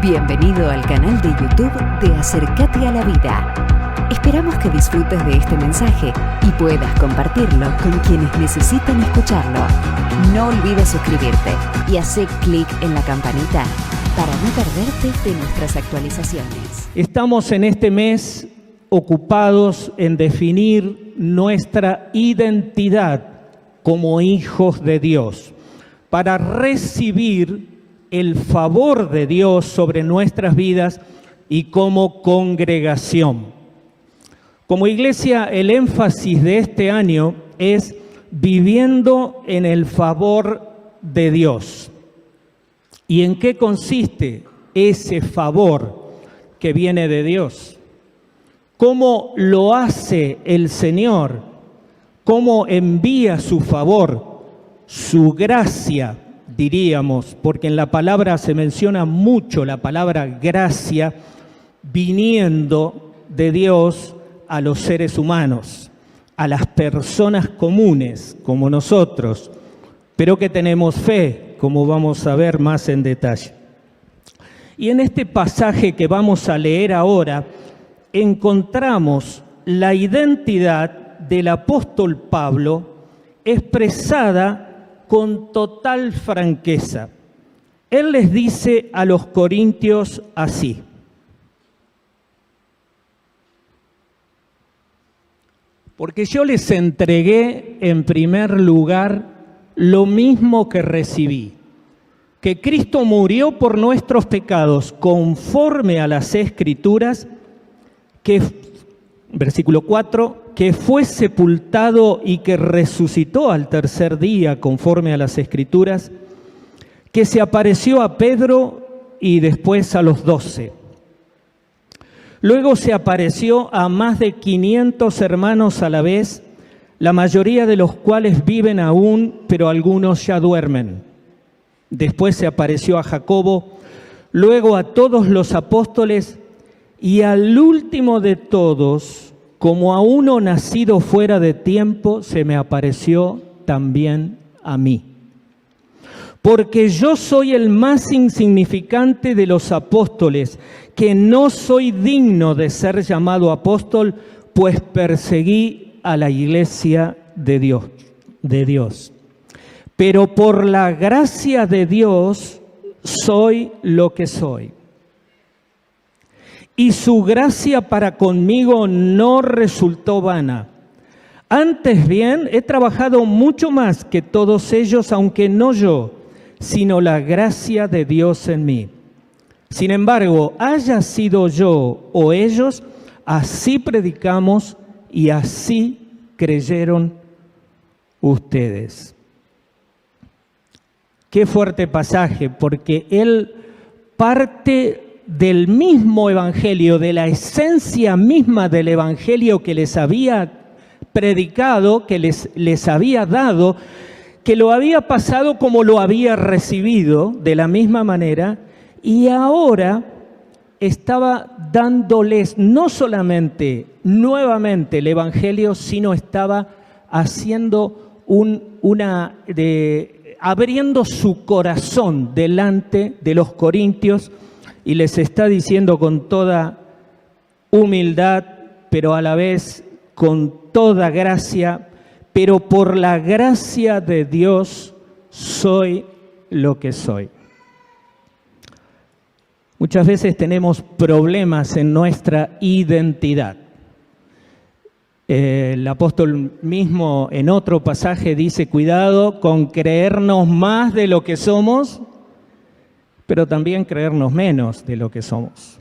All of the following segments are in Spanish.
Bienvenido al canal de YouTube de Acercate a la Vida. Esperamos que disfrutes de este mensaje y puedas compartirlo con quienes necesitan escucharlo. No olvides suscribirte y hacer clic en la campanita para no perderte de nuestras actualizaciones. Estamos en este mes ocupados en definir nuestra identidad como hijos de Dios, para recibir el favor de Dios sobre nuestras vidas y como congregación. Como iglesia, el énfasis de este año es viviendo en el favor de Dios. ¿Y en qué consiste ese favor que viene de Dios? ¿Cómo lo hace el Señor? ¿Cómo envía su favor, su gracia, diríamos? Porque en la palabra se menciona mucho la palabra gracia viniendo de Dios a los seres humanos, a las personas comunes como nosotros, pero que tenemos fe, como vamos a ver más en detalle. Y en este pasaje que vamos a leer ahora, encontramos la identidad del apóstol Pablo expresada con total franqueza. Él les dice a los corintios así: porque yo les entregué en primer lugar lo mismo que recibí, que Cristo murió por nuestros pecados conforme a las Escrituras, que, versículo 4, que fue sepultado y que resucitó al tercer día conforme a las Escrituras, que se apareció a Pedro y después a los 12. Luego se apareció a más de 500 hermanos a la vez, la mayoría de los cuales viven aún, pero algunos ya duermen. Después se apareció a Jacobo, luego a todos los apóstoles y al último de todos, como a uno nacido fuera de tiempo, se me apareció también a mí. Porque yo soy el más insignificante de los apóstoles, que no soy digno de ser llamado apóstol, pues perseguí a la iglesia de Dios. Pero por la gracia de Dios soy lo que soy. Y su gracia para conmigo no resultó vana. Antes bien, he trabajado mucho más que todos ellos, aunque no yo, sino la gracia de Dios en mí. Sin embargo, haya sido yo o ellos, así predicamos y así creyeron ustedes. Qué fuerte pasaje, porque él parte del mismo evangelio, de la esencia misma del evangelio que les había predicado, que les había dado, que lo había pasado como lo había recibido, de la misma manera, y ahora estaba dándoles no solamente nuevamente el evangelio, sino estaba haciendo abriendo su corazón delante de los corintios, y les está diciendo con toda humildad, pero a la vez con toda gracia: pero por la gracia de Dios soy lo que soy. Muchas veces tenemos problemas en nuestra identidad. El apóstol mismo en otro pasaje dice: cuidado con creernos más de lo que somos, pero también creernos menos de lo que somos.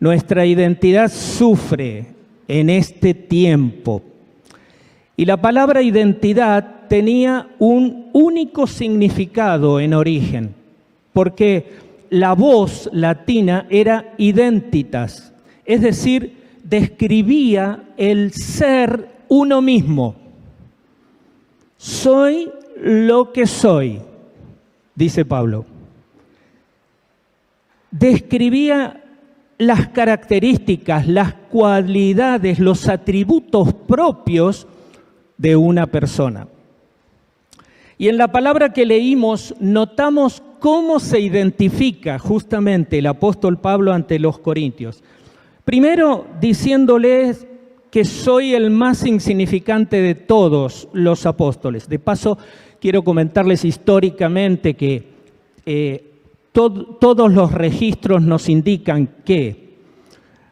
Nuestra identidad sufre en este tiempo. Y la palabra identidad tenía un único significado en origen, porque la voz latina era identitas, es decir, describía el ser uno mismo. Soy lo que soy, dice Pablo. Describía las características, las cualidades, los atributos propios de una persona. Y en la palabra que leímos notamos cómo se identifica justamente el apóstol Pablo ante los corintios. Primero, diciéndoles que soy el más insignificante de todos los apóstoles. De paso, quiero comentarles históricamente que todos los registros nos indican que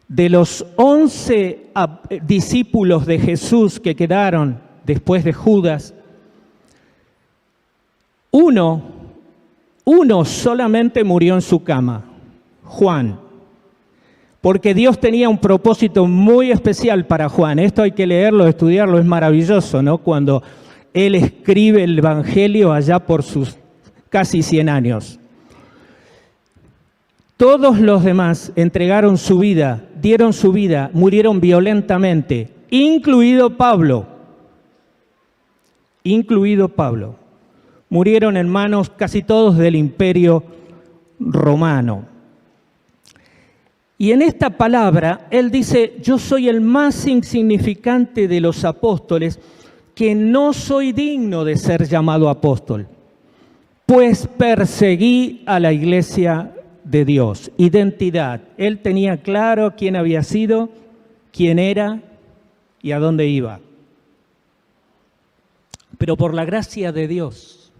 de los 11 discípulos de Jesús que quedaron después de Judas, uno solamente murió en su cama, Juan, porque Dios tenía un propósito muy especial para Juan. Esto hay que leerlo, estudiarlo, es maravilloso, ¿no? Cuando él escribe el Evangelio allá por sus casi 100 años. Todos los demás entregaron su vida, dieron su vida, murieron violentamente, incluido Pablo. Murieron en manos casi todos del Imperio Romano. Y en esta palabra, él dice, yo soy el más insignificante de los apóstoles, que no soy digno de ser llamado apóstol, pues perseguí a la iglesia de Dios. Identidad. Él tenía claro quién había sido, quién era y a dónde iba. Pero por la gracia de Dios,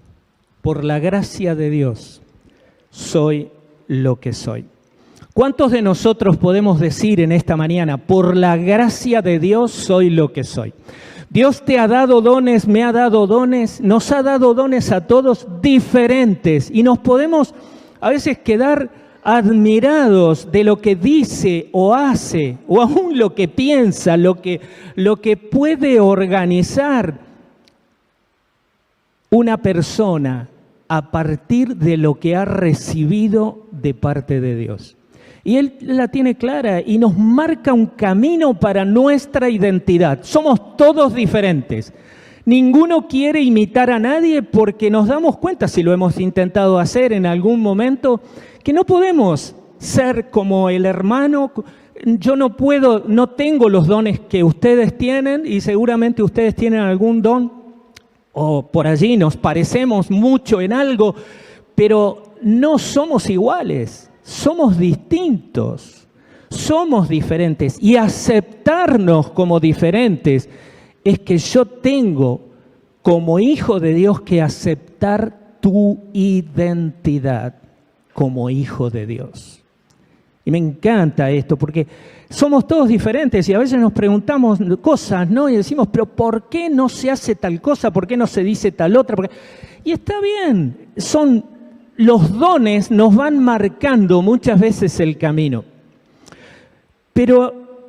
soy lo que soy. ¿Cuántos de nosotros podemos decir en esta mañana, por la gracia de Dios soy lo que soy? Dios te ha dado dones, me ha dado dones, nos ha dado dones a todos diferentes y nos podemos a veces quedar admirados de lo que dice o hace o aún lo que piensa, lo que puede organizar una persona a partir de lo que ha recibido de parte de Dios. Y Él la tiene clara y nos marca un camino para nuestra identidad. Somos todos diferentes. Ninguno quiere imitar a nadie porque nos damos cuenta, si lo hemos intentado hacer en algún momento, que no podemos ser como el hermano. Yo no tengo los dones que ustedes tienen y seguramente ustedes tienen algún don o por allí nos parecemos mucho en algo, pero no somos iguales. Somos distintos, somos diferentes y aceptarnos como diferentes es que yo tengo como hijo de Dios que aceptar tu identidad como hijo de Dios. Y me encanta esto porque somos todos diferentes y a veces nos preguntamos cosas, ¿no? Y decimos, pero ¿por qué no se hace tal cosa? ¿Por qué no se dice tal otra? Y está bien, los dones nos van marcando muchas veces el camino. Pero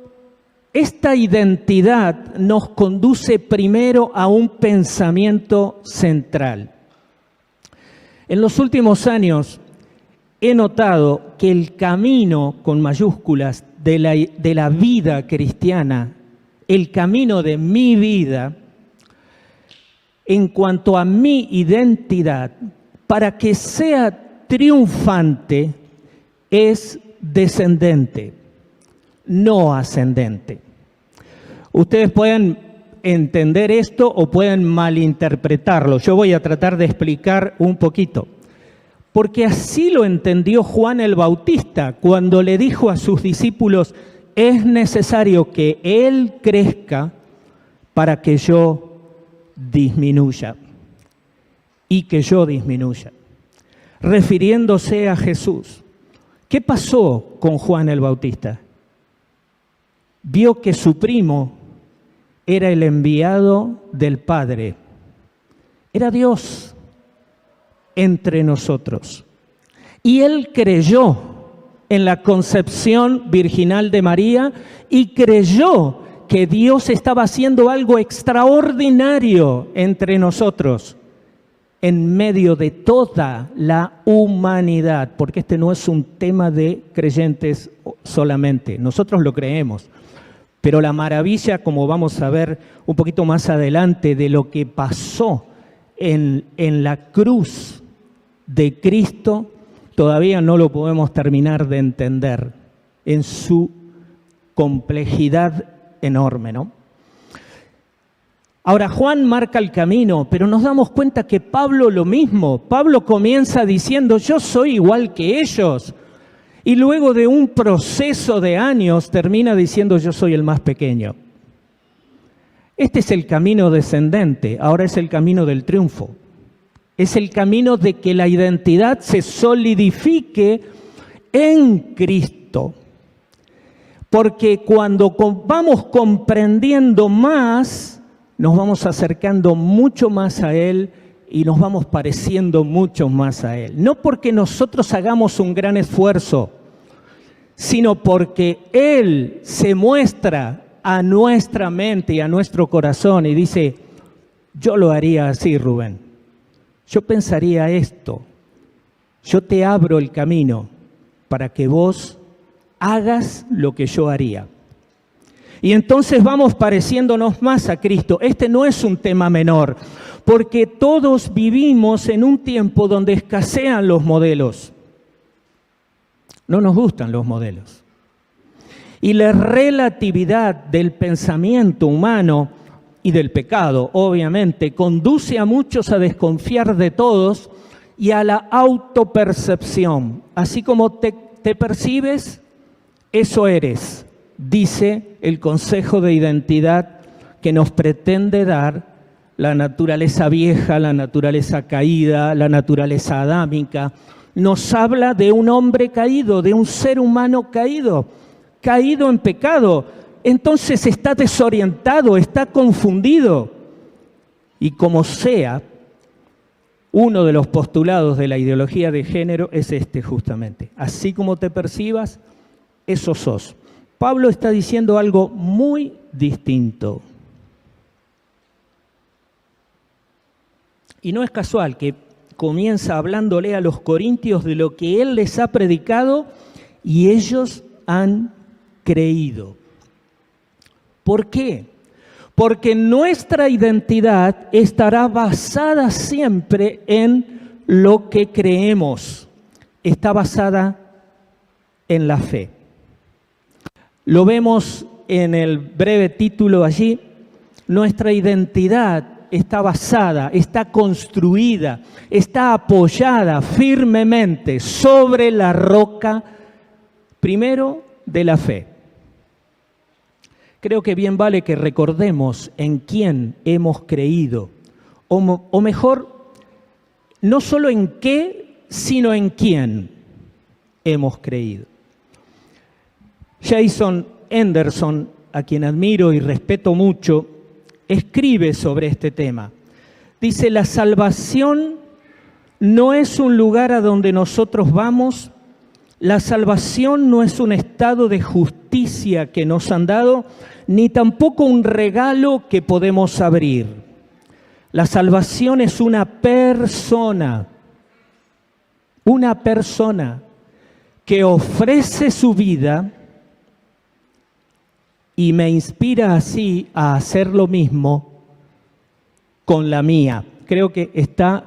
esta identidad nos conduce primero a un pensamiento central. En los últimos años he notado que el camino, con mayúsculas, de la vida cristiana, el camino de mi vida, en cuanto a mi identidad, para que sea triunfante, es descendente, no ascendente. Ustedes pueden entender esto o pueden malinterpretarlo. Yo voy a tratar de explicar un poquito. Porque así lo entendió Juan el Bautista cuando le dijo a sus discípulos, es necesario que Él crezca para que yo disminuya. Y que yo disminuya, refiriéndose a Jesús. ¿Qué pasó con Juan el Bautista? Vio que su primo era el enviado del Padre, era Dios entre nosotros. Y él creyó en la concepción virginal de María y creyó que Dios estaba haciendo algo extraordinario entre nosotros, en medio de toda la humanidad, porque este no es un tema de creyentes solamente, nosotros lo creemos, pero la maravilla, como vamos a ver un poquito más adelante, de lo que pasó en la cruz de Cristo, todavía no lo podemos terminar de entender en su complejidad enorme, ¿no? Ahora, Juan marca el camino, pero nos damos cuenta que Pablo lo mismo. Pablo comienza diciendo, yo soy igual que ellos. Y luego de un proceso de años termina diciendo, yo soy el más pequeño. Este es el camino descendente, ahora es el camino del triunfo. Es el camino de que la identidad se solidifique en Cristo. Porque cuando vamos comprendiendo más, nos vamos acercando mucho más a Él y nos vamos pareciendo mucho más a Él. No porque nosotros hagamos un gran esfuerzo, sino porque Él se muestra a nuestra mente y a nuestro corazón y dice, yo lo haría así, Rubén. Yo pensaría esto. Yo te abro el camino para que vos hagas lo que yo haría. Y entonces vamos pareciéndonos más a Cristo. Este no es un tema menor, porque todos vivimos en un tiempo donde escasean los modelos. No nos gustan los modelos. Y la relatividad del pensamiento humano y del pecado, obviamente, conduce a muchos a desconfiar de todos y a la autopercepción. Así como te percibes, eso eres, dice el concepto de identidad que nos pretende dar la naturaleza vieja, la naturaleza caída, la naturaleza adámica. Nos habla de un hombre caído, de un ser humano caído en pecado. Entonces está desorientado, está confundido. Y como sea, uno de los postulados de la ideología de género es este justamente. Así como te percibas, eso sos. Pablo está diciendo algo muy distinto. Y no es casual que comienza hablándole a los corintios de lo que él les ha predicado y ellos han creído. ¿Por qué? Porque nuestra identidad estará basada siempre en lo que creemos. Está basada en la fe. Lo vemos en el breve título allí. Nuestra identidad está basada, está construida, está apoyada firmemente sobre la roca, primero, de la fe. Creo que bien vale que recordemos en quién hemos creído, o mejor, no solo en qué, sino en quién hemos creído. Jason Henderson, a quien admiro y respeto mucho, escribe sobre este tema. Dice, la salvación no es un lugar a donde nosotros vamos, la salvación no es un estado de justicia que nos han dado, ni tampoco un regalo que podemos abrir. La salvación es una persona que ofrece su vida y me inspira así a hacer lo mismo con la mía. Creo que está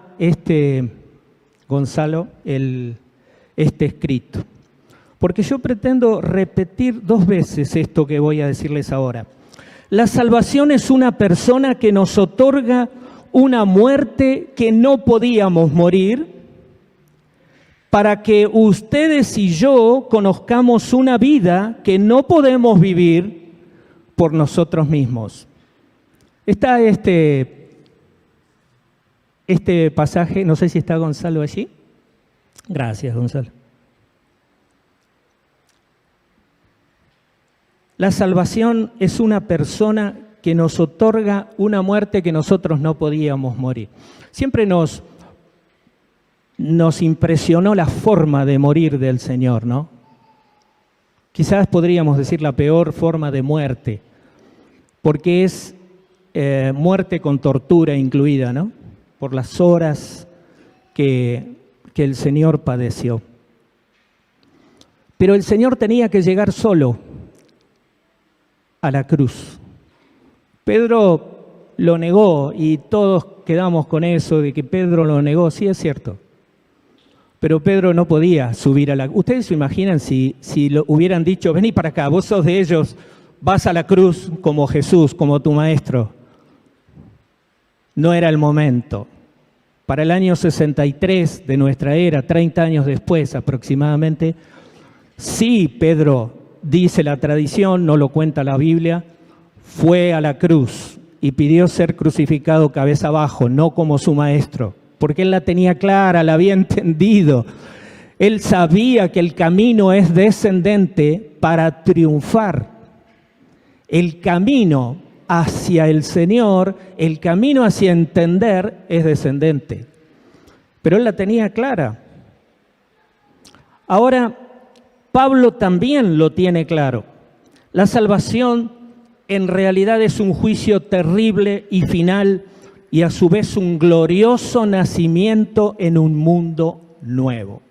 Gonzalo, este escrito. Porque yo pretendo repetir 2 veces esto que voy a decirles ahora. La salvación es una persona que nos otorga una muerte que no podíamos morir, para que ustedes y yo conozcamos una vida que no podemos vivir por nosotros mismos. Está este pasaje, no sé si está Gonzalo allí. Gracias, Gonzalo. La salvación es una persona que nos otorga una muerte que nosotros no podíamos morir. Siempre nos impresionó la forma de morir del Señor, ¿no? Quizás podríamos decir la peor forma de muerte, porque es muerte con tortura incluida, ¿no? Por las horas que el Señor padeció. Pero el Señor tenía que llegar solo a la cruz. Pedro lo negó y todos quedamos con eso de que Pedro lo negó. Sí, es cierto. Pero Pedro no podía subir a la cruz. Ustedes se imaginan si lo hubieran dicho, vení para acá, vos sos de ellos, vas a la cruz como Jesús, como tu maestro. no era el momento. Para el año 63 de nuestra era, 30 años después aproximadamente, sí, Pedro, dice la tradición, no lo cuenta la Biblia, fue a la cruz y pidió ser crucificado cabeza abajo, no como su maestro, porque él la tenía clara, la había entendido. Él sabía que el camino es descendente para triunfar. El camino hacia el Señor, el camino hacia entender es descendente. Pero él la tenía clara. Ahora, Pablo también lo tiene claro. La salvación en realidad es un juicio terrible y final y a su vez un glorioso nacimiento en un mundo nuevo.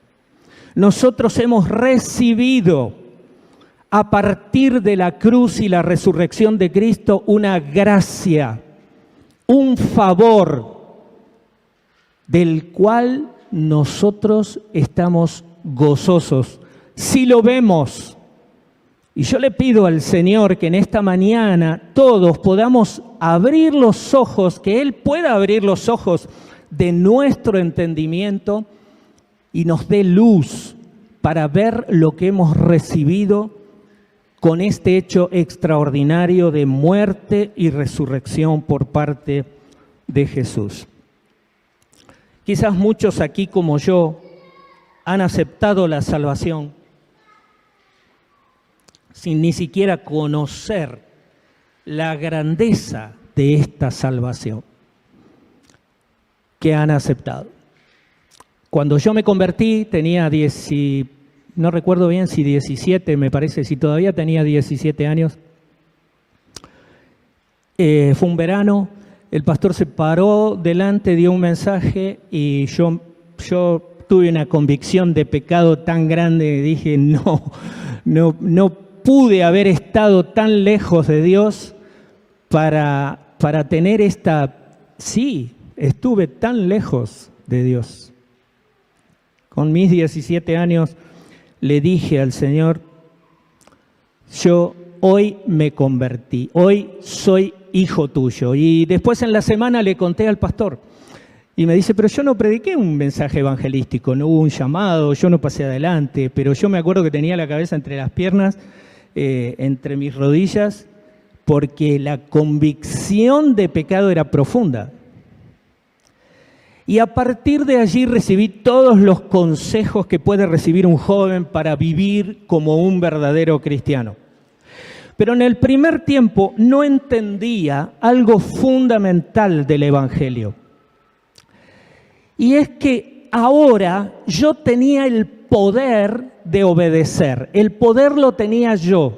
Nosotros hemos recibido a partir de la cruz y la resurrección de Cristo una gracia, un favor del cual nosotros estamos gozosos. Si lo vemos, y yo le pido al Señor que en esta mañana todos podamos abrir los ojos, que Él pueda abrir los ojos de nuestro entendimiento y nos dé luz para ver lo que hemos recibido con este hecho extraordinario de muerte y resurrección por parte de Jesús. Quizás muchos aquí como yo han aceptado la salvación sin ni siquiera conocer la grandeza de esta salvación que han aceptado. Cuando yo me convertí tenía no recuerdo bien si 17, me parece, si todavía tenía 17 años. Fue un verano, el pastor se paró delante, dio un mensaje y yo tuve una convicción de pecado tan grande, dije, no pude haber estado tan lejos de Dios para tener sí, estuve tan lejos de Dios. Con mis 17 años le dije al Señor, yo hoy me convertí, hoy soy hijo tuyo. Y después en la semana le conté al pastor y me dice, pero yo no prediqué un mensaje evangelístico, no hubo un llamado, yo no pasé adelante, pero yo me acuerdo que tenía la cabeza entre las piernas, entre mis rodillas, porque la convicción de pecado era profunda. Y a partir de allí recibí todos los consejos que puede recibir un joven para vivir como un verdadero cristiano. Pero en el primer tiempo no entendía algo fundamental del Evangelio. Y es que ahora yo tenía el poder de obedecer. El poder lo tenía yo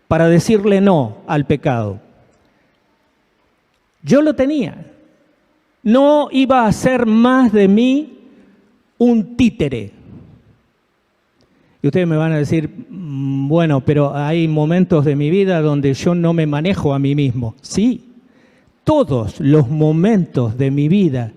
para decirle no al pecado. Yo lo tenía. No iba a ser más de mí un títere. Y ustedes me van a decir, bueno, pero hay momentos de mi vida donde yo no me manejo a mí mismo. Sí, todos los momentos de mi vida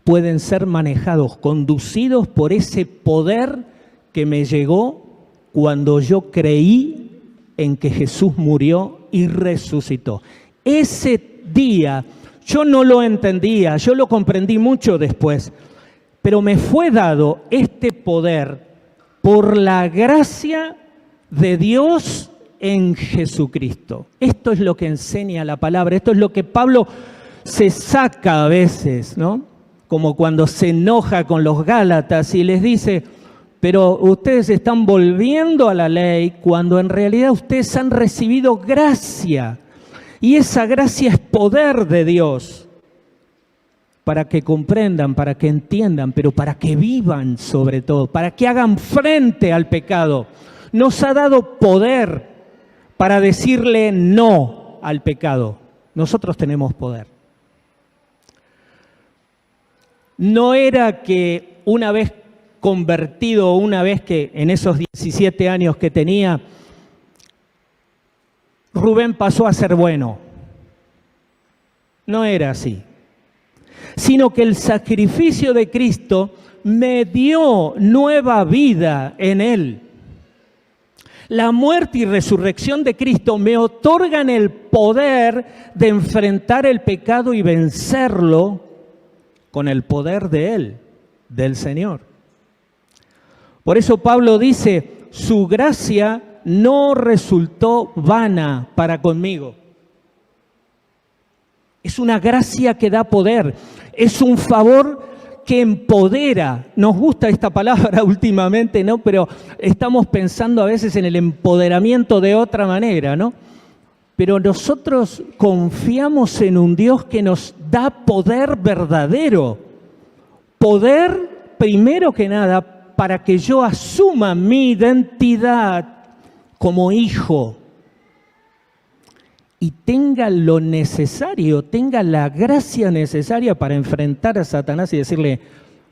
pueden ser manejados, conducidos por ese poder que me llegó cuando yo creí en que Jesús murió y resucitó. Ese día yo no lo entendía, yo lo comprendí mucho después, pero me fue dado este poder por la gracia de Dios en Jesucristo. Esto es lo que enseña la palabra, esto es lo que Pablo se saca a veces, ¿no? Como cuando se enoja con los Gálatas y les dice, pero ustedes están volviendo a la ley cuando en realidad ustedes han recibido gracia. Y esa gracia es poder de Dios para que comprendan, para que entiendan, pero para que vivan sobre todo, para que hagan frente al pecado. Nos ha dado poder para decirle no al pecado. Nosotros tenemos poder. No era que una vez convertido, una vez que en esos 17 años que tenía, Rubén pasó a ser bueno. No era así. Sino que el sacrificio de Cristo me dio nueva vida en Él. La muerte y resurrección de Cristo me otorgan el poder de enfrentar el pecado y vencerlo con el poder de Él, del Señor. Por eso Pablo dice, su gracia no resultó vana para conmigo. Es una gracia que da poder, es un favor que empodera. Nos gusta esta palabra últimamente, ¿no? Pero estamos pensando a veces en el empoderamiento de otra manera, ¿no? Pero nosotros confiamos en un Dios que nos da poder verdadero. Poder, primero que nada, para que yo asuma mi identidad como hijo y tenga lo necesario, tenga la gracia necesaria para enfrentar a Satanás y decirle,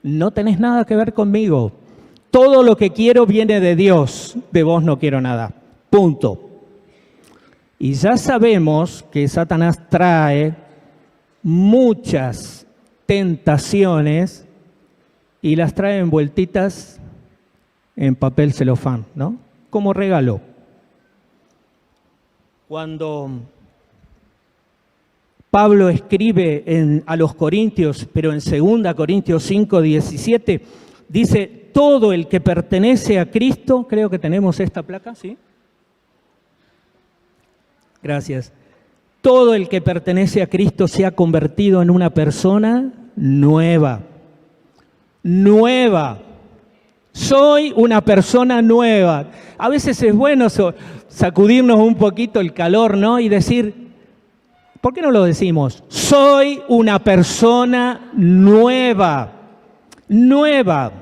no tenés nada que ver conmigo, todo lo que quiero viene de Dios, de vos no quiero nada, punto. Y ya sabemos que Satanás trae muchas tentaciones y las trae envueltitas en papel celofán, ¿no? Como regalo. Cuando Pablo escribe a los Corintios, pero en 2 Corintios 5, 17, dice, todo el que pertenece a Cristo, creo que tenemos esta placa, ¿sí? Gracias. Todo el que pertenece a Cristo se ha convertido en una persona nueva. Nueva. Soy una persona nueva. A veces es bueno sacudirnos un poquito el calor, ¿no? Y decir, ¿por qué no lo decimos? Soy una persona nueva. Nueva.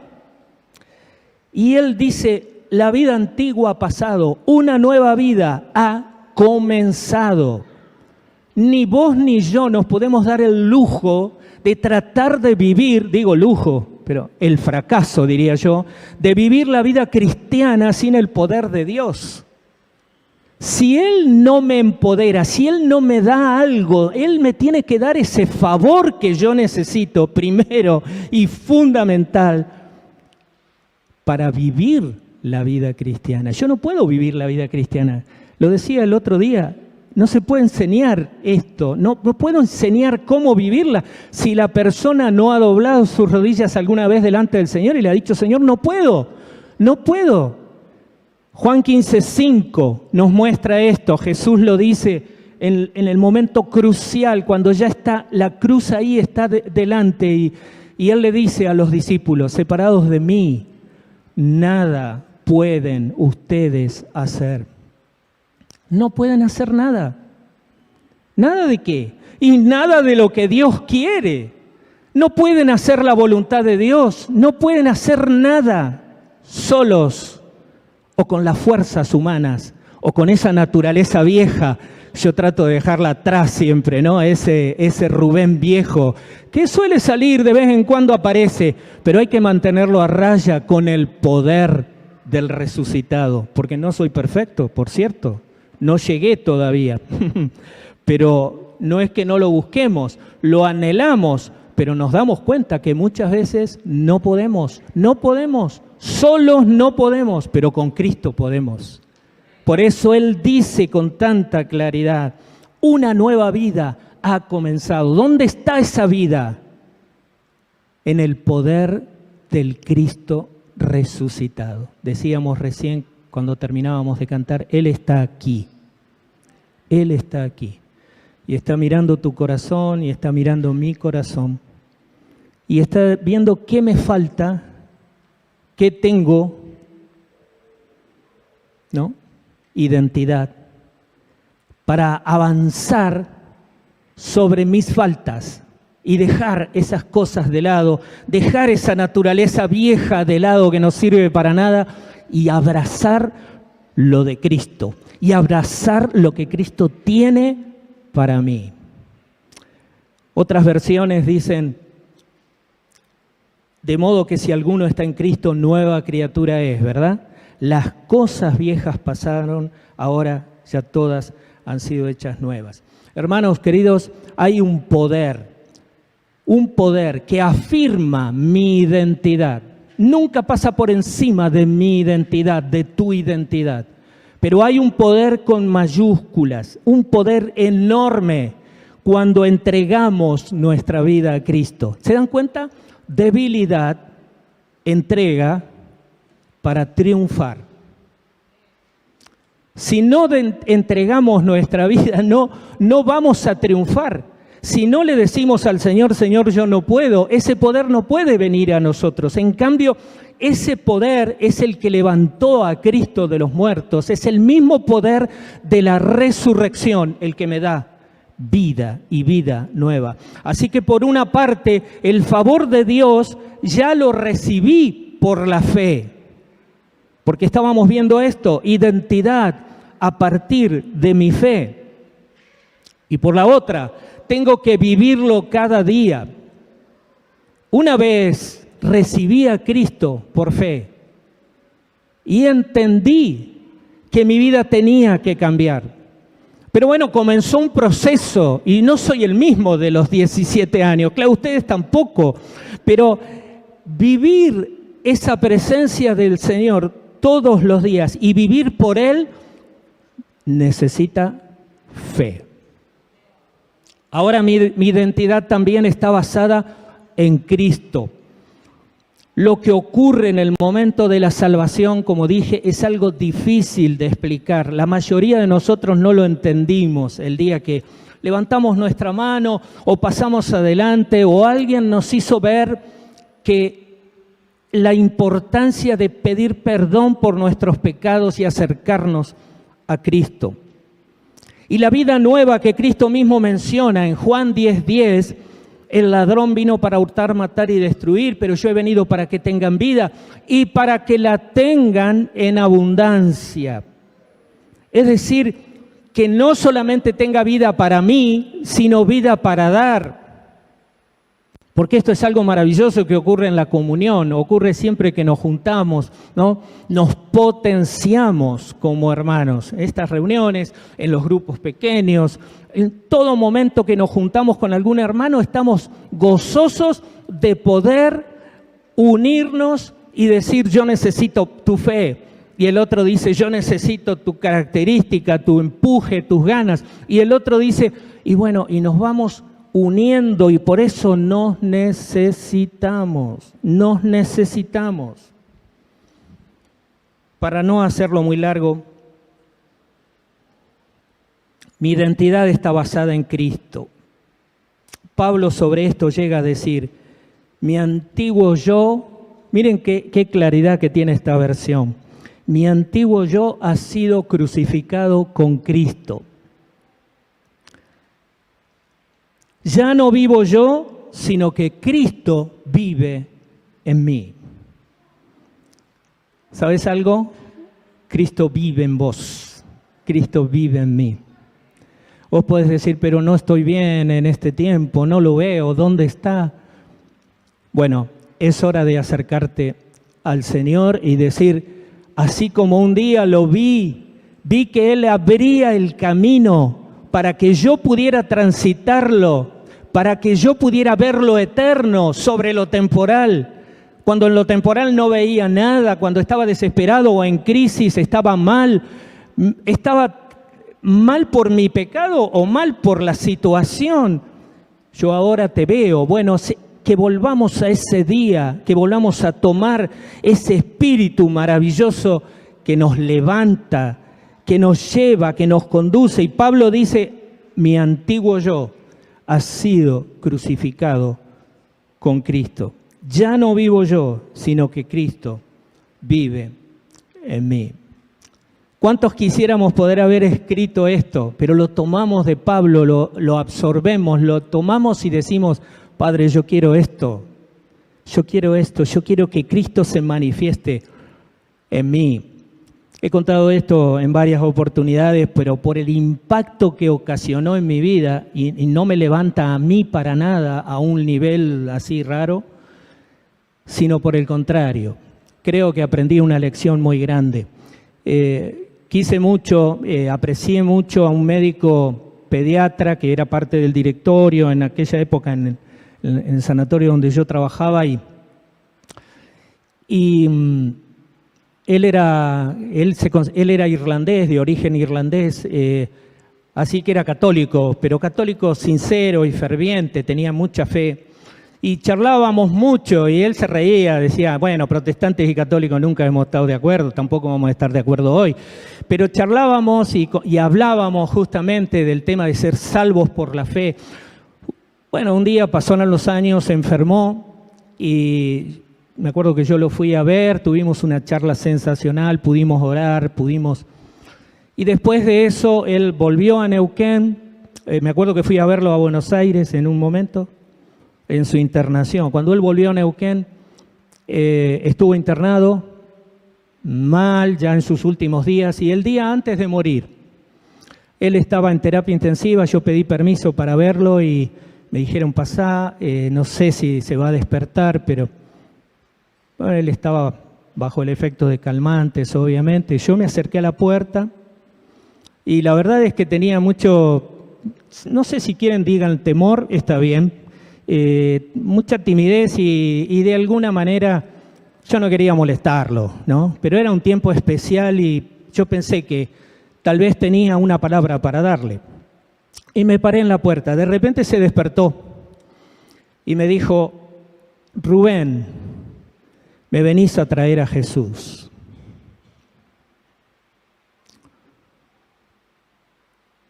Y él dice, la vida antigua ha pasado, una nueva vida ha comenzado. Ni vos ni yo nos podemos dar el lujo de tratar de vivir, digo lujo, pero el fracaso, diría yo, de vivir la vida cristiana sin el poder de Dios. Si Él no me empodera, si Él no me da algo, Él me tiene que dar ese favor que yo necesito, primero y fundamental, para vivir la vida cristiana. Yo no puedo vivir la vida cristiana. Lo decía el otro día, no se puede enseñar esto, no puedo enseñar cómo vivirla si la persona no ha doblado sus rodillas alguna vez delante del Señor y le ha dicho, Señor, no puedo. Juan 15:5 nos muestra esto, Jesús lo dice en el momento crucial, cuando ya está la cruz ahí, está delante y Él le dice a los discípulos, separados de mí, nada pueden ustedes hacer. No pueden hacer nada. ¿Nada de qué? Y nada de lo que Dios quiere. No pueden hacer la voluntad de Dios. No pueden hacer nada solos o con las fuerzas humanas o con esa naturaleza vieja. Yo trato de dejarla atrás siempre, ¿no? Ese Rubén viejo que suele salir, de vez en cuando aparece, pero hay que mantenerlo a raya con el poder del resucitado. Porque no soy perfecto, por cierto. No llegué todavía, pero no es que no lo busquemos, lo anhelamos, pero nos damos cuenta que muchas veces no podemos, solos no podemos, pero con Cristo podemos. Por eso Él dice con tanta claridad, una nueva vida ha comenzado. ¿Dónde está esa vida? En el poder del Cristo resucitado. Decíamos recién, cuando terminábamos de cantar, Él está aquí. Él está aquí. Y está mirando tu corazón y está mirando mi corazón. Y está viendo qué me falta, qué tengo, ¿no? Identidad. Para avanzar sobre mis faltas y dejar esas cosas de lado, dejar esa naturaleza vieja de lado que no sirve para nada y abrazar lo de Cristo y abrazar lo que Cristo tiene para mí. Otras versiones dicen, de modo que si alguno está en Cristo, nueva criatura es, ¿verdad? Las cosas viejas pasaron, ahora ya todas han sido hechas nuevas. Hermanos queridos, hay un poder que afirma mi identidad. Nunca pasa por encima de mi identidad, de tu identidad. Pero hay un poder con mayúsculas, un poder enorme cuando entregamos nuestra vida a Cristo. ¿Se dan cuenta? Debilidad, entrega para triunfar. Si no entregamos nuestra vida, no vamos a triunfar. Si no le decimos al Señor, Señor, yo no puedo, ese poder no puede venir a nosotros. En cambio, ese poder es el que levantó a Cristo de los muertos, es el mismo poder de la resurrección el que me da vida y vida nueva. Así que por una parte, el favor de Dios ya lo recibí por la fe, porque estábamos viendo esto, identidad a partir de mi fe. Y por la otra, tengo que vivirlo cada día. Una vez recibí a Cristo por fe y entendí que mi vida tenía que cambiar. Pero bueno, comenzó un proceso y no soy el mismo de los 17 años. Claro, ustedes tampoco. Pero vivir esa presencia del Señor todos los días y vivir por Él necesita fe. Ahora mi identidad también está basada en Cristo. Lo que ocurre en el momento de la salvación, como dije, es algo difícil de explicar. La mayoría de nosotros no lo entendimos el día que levantamos nuestra mano o pasamos adelante o alguien nos hizo ver que la importancia de pedir perdón por nuestros pecados y acercarnos a Cristo. Y la vida nueva que Cristo mismo menciona en Juan 10:10, el ladrón vino para hurtar, matar y destruir, pero yo he venido para que tengan vida y para que la tengan en abundancia. Es decir, que no solamente tenga vida para mí, sino vida para dar. Porque esto es algo maravilloso que ocurre en la comunión, ocurre siempre que nos juntamos, ¿no? Nos potenciamos como hermanos. Estas reuniones, en los grupos pequeños, en todo momento que nos juntamos con algún hermano, estamos gozosos de poder unirnos y decir, yo necesito tu fe. Y el otro dice, yo necesito tu característica, tu empuje, tus ganas. Y el otro dice, y bueno, y nos vamos uniendo y por eso nos necesitamos. Para no hacerlo muy largo, mi identidad está basada en Cristo. Pablo sobre esto llega a decir, mi antiguo yo, miren qué claridad que tiene esta versión, mi antiguo yo ha sido crucificado con Cristo. Ya no vivo yo, sino que Cristo vive en mí. ¿Sabes algo? Cristo vive en vos. Cristo vive en mí. Vos podés decir, pero no estoy bien en este tiempo, no lo veo, ¿dónde está? Bueno, es hora de acercarte al Señor y decir, así como un día lo vi que Él abría el camino para que yo pudiera transitarlo, para que yo pudiera ver lo eterno sobre lo temporal. Cuando en lo temporal no veía nada, cuando estaba desesperado o en crisis, estaba mal por mi pecado o mal por la situación. Yo ahora te veo. Bueno, que volvamos a ese día, que volvamos a tomar ese espíritu maravilloso que nos levanta, que nos lleva, que nos conduce. Y Pablo dice, mi antiguo yo ha sido crucificado con Cristo. Ya no vivo yo, sino que Cristo vive en mí. ¿Cuántos quisiéramos poder haber escrito esto? Pero lo tomamos de Pablo, lo absorbemos, lo tomamos y decimos, Padre, yo quiero esto, yo quiero que Cristo se manifieste en mí. He contado esto en varias oportunidades, pero por el impacto que ocasionó en mi vida, y no me levanta a mí para nada a un nivel así raro, sino por el contrario. Creo que aprendí una lección muy grande. Quise mucho, aprecié mucho a un médico pediatra que era parte del directorio en aquella época en el sanatorio donde yo trabajaba y él era irlandés, de origen irlandés, así que era católico, pero católico sincero y ferviente, tenía mucha fe. Y charlábamos mucho y él se reía, decía, bueno, protestantes y católicos nunca hemos estado de acuerdo, tampoco vamos a estar de acuerdo hoy. Pero charlábamos y hablábamos justamente del tema de ser salvos por la fe. Bueno, un día pasaron los años, se enfermó y me acuerdo que yo lo fui a ver, tuvimos una charla sensacional, pudimos orar, Y después de eso él volvió a Neuquén, me acuerdo que fui a verlo a Buenos Aires en un momento, en su internación. Cuando él volvió a Neuquén, estuvo internado, mal ya en sus últimos días, y el día antes de morir, él estaba en terapia intensiva, yo pedí permiso para verlo y me dijeron pasá, no sé si se va a despertar, pero bueno, él estaba bajo el efecto de calmantes, obviamente. Yo me acerqué a la puerta y la verdad es que tenía mucho, no sé si quieren digan temor, está bien, mucha timidez y de alguna manera yo no quería molestarlo, ¿no? Pero era un tiempo especial y yo pensé que tal vez tenía una palabra para darle. Y me paré en la puerta. De repente se despertó y me dijo, Rubén, me venís a traer a Jesús.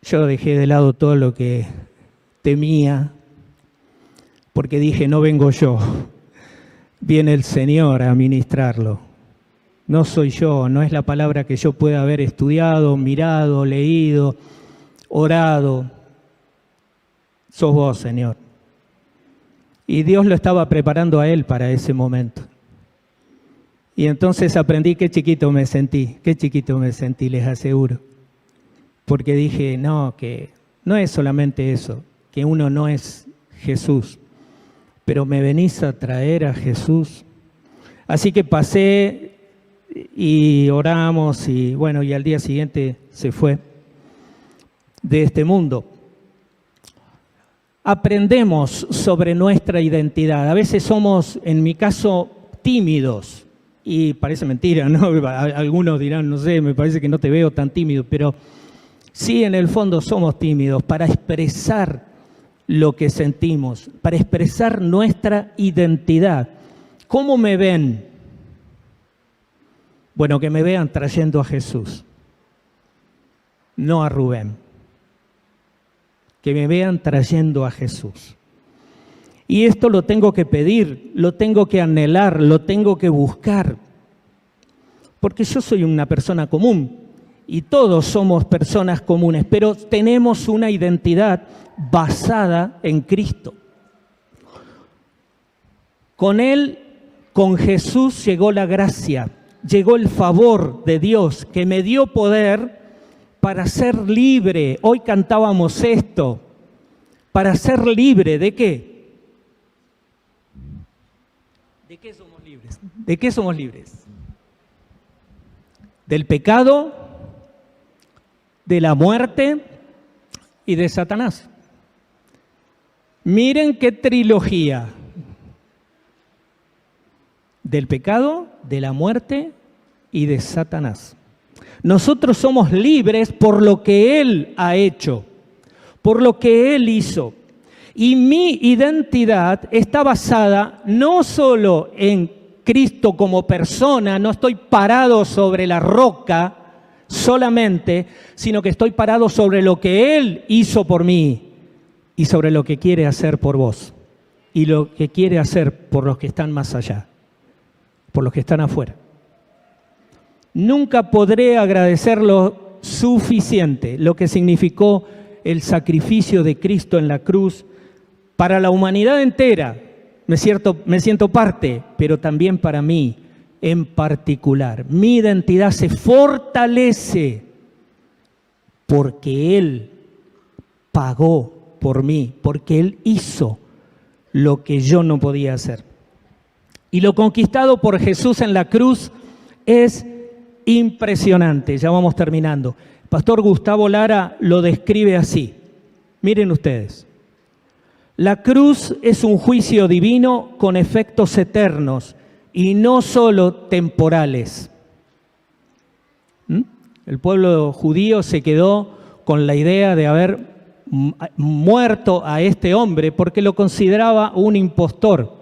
Yo dejé de lado todo lo que temía, porque dije, no vengo yo, viene el Señor a ministrarlo. No soy yo, no es la palabra que yo pueda haber estudiado, mirado, leído, orado. Sos vos, Señor. Y Dios lo estaba preparando a él para ese momento. Y entonces aprendí qué chiquito me sentí, les aseguro. Porque dije, no, que no es solamente eso, que uno no es Jesús, pero me venís a traer a Jesús. Así que pasé y oramos y bueno, y al día siguiente se fue de este mundo. Aprendemos sobre nuestra identidad. A veces somos, en mi caso, tímidos. Y parece mentira, ¿no? Algunos dirán, no sé, me parece que no te veo tan tímido, pero sí, en el fondo somos tímidos para expresar lo que sentimos, para expresar nuestra identidad. ¿Cómo me ven? Bueno, que me vean trayendo a Jesús, no a Rubén. Que me vean trayendo a Jesús. Y esto lo tengo que pedir, lo tengo que anhelar, lo tengo que buscar. Porque yo soy una persona común y todos somos personas comunes, pero tenemos una identidad basada en Cristo. Con Él, con Jesús llegó la gracia, llegó el favor de Dios que me dio poder para ser libre. Hoy cantábamos esto, para ser libre, ¿de qué? ¿De qué somos libres? ¿De qué somos libres? Del pecado, de la muerte y de Satanás. Miren qué trilogía. Del pecado, de la muerte y de Satanás. Nosotros somos libres por lo que Él ha hecho, por lo que Él hizo. Y mi identidad está basada no solo en Cristo como persona, no estoy parado sobre la roca solamente, sino que estoy parado sobre lo que Él hizo por mí y sobre lo que quiere hacer por vos y lo que quiere hacer por los que están más allá, por los que están afuera. Nunca podré agradecer lo suficiente lo que significó el sacrificio de Cristo en la cruz para la humanidad entera. Me siento parte, pero también para mí en particular. Mi identidad se fortalece porque Él pagó por mí, porque Él hizo lo que yo no podía hacer. Y lo conquistado por Jesús en la cruz es impresionante. Ya vamos terminando. Pastor Gustavo Lara lo describe así. Miren ustedes. La cruz es un juicio divino con efectos eternos y no solo temporales. El pueblo judío se quedó con la idea de haber muerto a este hombre porque lo consideraba un impostor.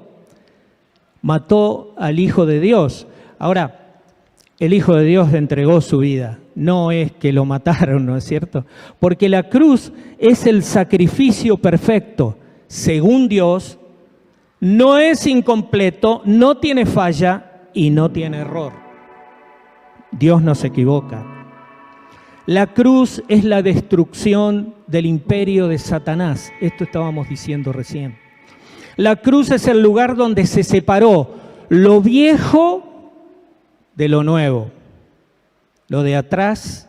Mató al Hijo de Dios. Ahora, el Hijo de Dios entregó su vida. No es que lo mataron, ¿no es cierto? Porque la cruz es el sacrificio perfecto. Según Dios, no es incompleto, no tiene falla y no tiene error. Dios no se equivoca. La cruz es la destrucción del imperio de Satanás. Esto estábamos diciendo recién. La cruz es el lugar donde se separó lo viejo de lo nuevo, lo de atrás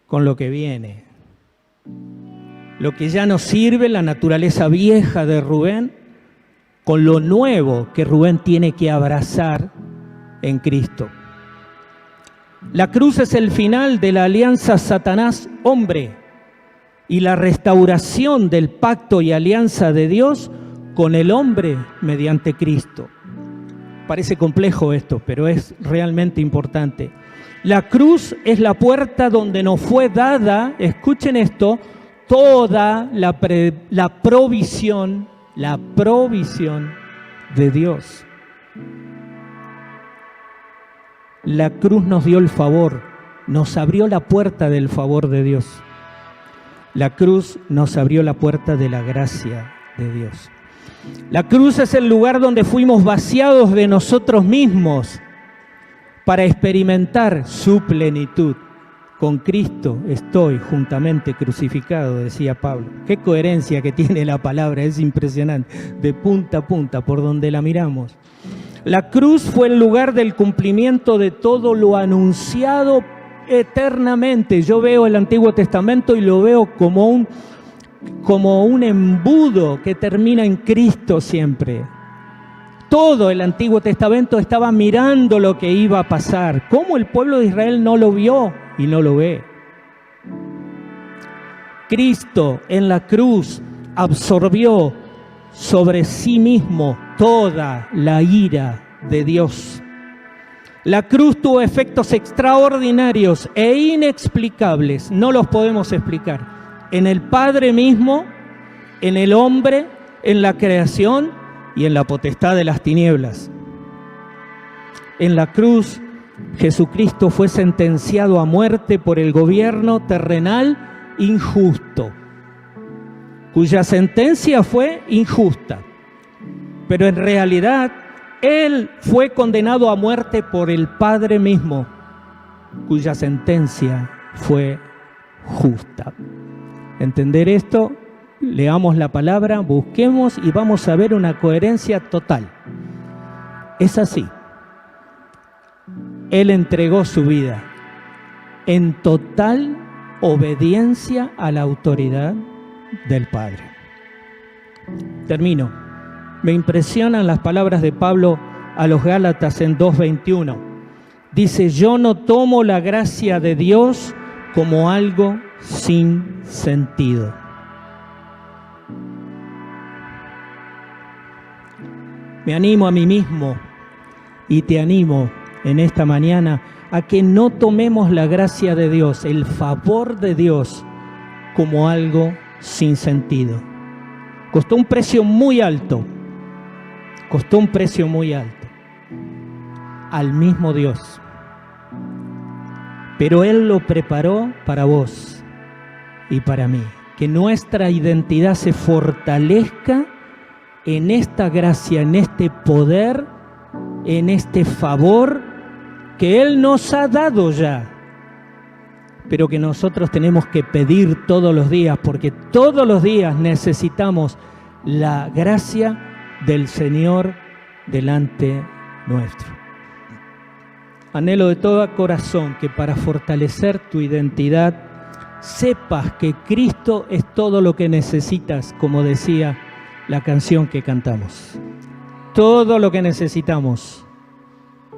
con lo que viene. Lo que ya no sirve, la naturaleza vieja de Rubén, con lo nuevo que Rubén tiene que abrazar en Cristo. La cruz es el final de la alianza Satanás-hombre y la restauración del pacto y alianza de Dios con el hombre mediante Cristo. Parece complejo esto, pero es realmente importante. La cruz es la puerta donde nos fue dada, escuchen esto, toda la provisión de Dios. La cruz nos dio el favor, nos abrió la puerta del favor de Dios. La cruz nos abrió la puerta de la gracia de Dios. La cruz es el lugar donde fuimos vaciados de nosotros mismos para experimentar su plenitud. Con Cristo estoy juntamente crucificado, decía Pablo. Qué coherencia que tiene la palabra, es impresionante, de punta a punta, por donde la miramos. La cruz fue el lugar del cumplimiento de todo lo anunciado eternamente. Yo veo el Antiguo Testamento y lo veo como un embudo que termina en Cristo siempre. Todo el Antiguo Testamento estaba mirando lo que iba a pasar. ¿Cómo el pueblo de Israel no lo vio y no lo ve? Cristo en la cruz absorbió sobre sí mismo toda la ira de Dios. La cruz tuvo efectos extraordinarios e inexplicables, no los podemos explicar, en el Padre mismo, en el hombre, en la creación y en la potestad de las tinieblas. En la cruz, Jesucristo fue sentenciado a muerte por el gobierno terrenal injusto, cuya sentencia fue injusta, pero en realidad Él fue condenado a muerte por el Padre mismo, cuya sentencia fue justa. ¿Entender esto? Leamos la palabra, busquemos y vamos a ver una coherencia total. Es así. Él entregó su vida en total obediencia a la autoridad del Padre. Termino. Me impresionan las palabras de Pablo a los Gálatas en 2:21. Dice: yo no tomo la gracia de Dios como algo sin sentido. Me animo a mí mismo y te animo en esta mañana a que no tomemos la gracia de Dios, el favor de Dios, como algo sin sentido. Costó un precio muy alto. Costó un precio muy alto al mismo Dios. Pero Él lo preparó para vos y para mí. Que nuestra identidad se fortalezca en esta gracia, en este poder, en este favor que Él nos ha dado ya, pero que nosotros tenemos que pedir todos los días, porque todos los días necesitamos la gracia del Señor delante nuestro. Anhelo de todo corazón que para fortalecer tu identidad sepas que Cristo es todo lo que necesitas, como decía la canción que cantamos. Todo lo que necesitamos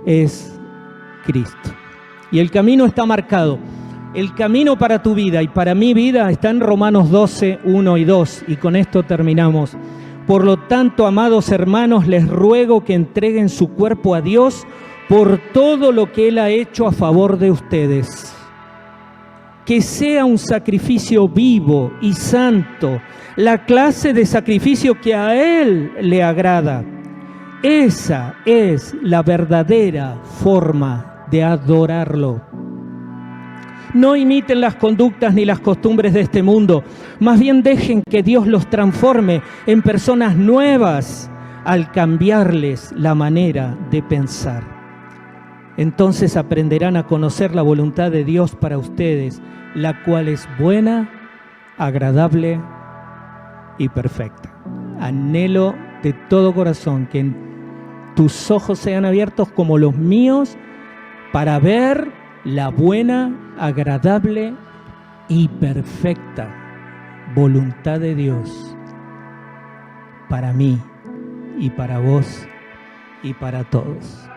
es Cristo. Y el camino está marcado. El camino para tu vida y para mi vida está en Romanos 12, 1 y 2. Y con esto terminamos. Por lo tanto, amados hermanos, les ruego que entreguen su cuerpo a Dios por todo lo que Él ha hecho a favor de ustedes. Que sea un sacrificio vivo y santo, la clase de sacrificio que a Él le agrada. Esa es la verdadera forma de adorarlo. No imiten las conductas ni las costumbres de este mundo, más bien dejen que Dios los transforme en personas nuevas al cambiarles la manera de pensar. Entonces aprenderán a conocer la voluntad de Dios para ustedes, la cual es buena, agradable y perfecta. Anhelo de todo corazón que tus ojos sean abiertos como los míos para ver la buena, agradable y perfecta voluntad de Dios para mí y para vos y para todos.